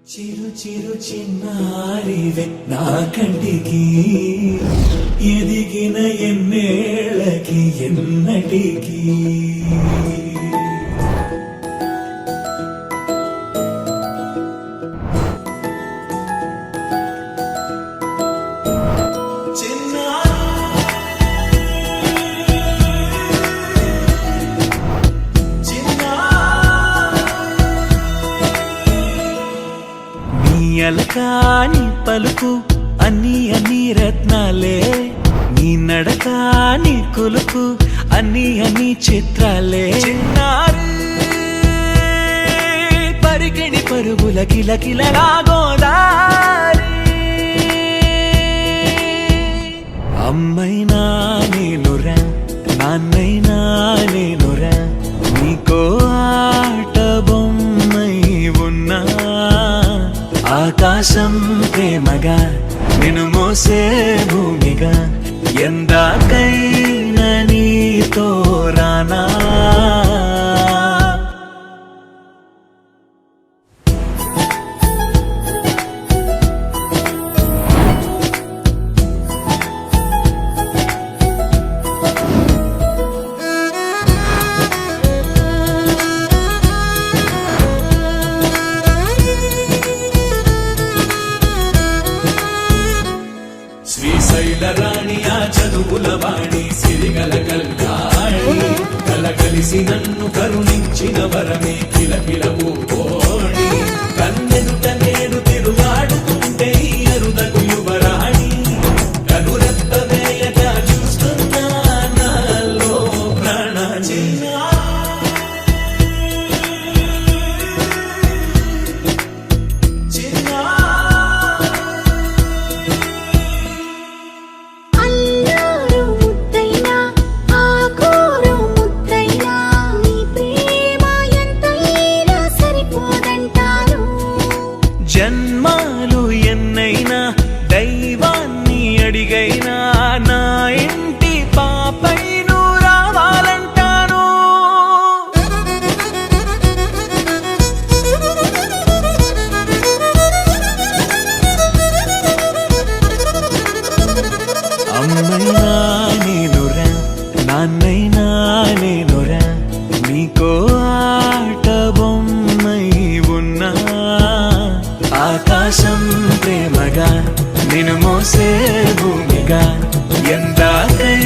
చిరు చిరు చిన్నారివే నా కంటికి ఎదిగిన ఎన్నేళ్ళకి ఎన్నటికి అలకాని పలుకు అన్ని అన్ని రత్నాలే నీ నడకాని కులుకు అన్ని అన్ని చిత్రాలే చిన్నారు పరికిణి పరుగుల కిలకిలలాగోదారి అమ్మైనా నేనురా నాన్నైనా నేనురా నీకో ఆట బొమ్మై ఉన్నా ఆకాశం ప్రేమగా నిన్ను మోసే భూమిగా ఎందాకైనా నీతో రానా శ్రీశైలరాణి ఆ చదువుల వాణి సిరిగల కల్కాణి కలగలిసి నన్ను కరుణించిన వరమే కిలకిల పూకోణి కన్నెదుట నేను తిరుగాడుతుంటే ఈ అరుదకు యువరాణి కనురెప్ప వేయక చూస్తున్నా నాలో ప్రాణ జన్మాలు ఎన్నైనా దైవాన్ని అడిగైనా నా ఇంటి పాపై నువ్వు రావాలంటాను అమ్మైనా నేనురా నాన్నైనా నేనురా నీకో ఆట బొమ్మై ఉన్నా ఆకాశం ప్రేమగా నిన్ను మోసే భూమిగా ఎందాకై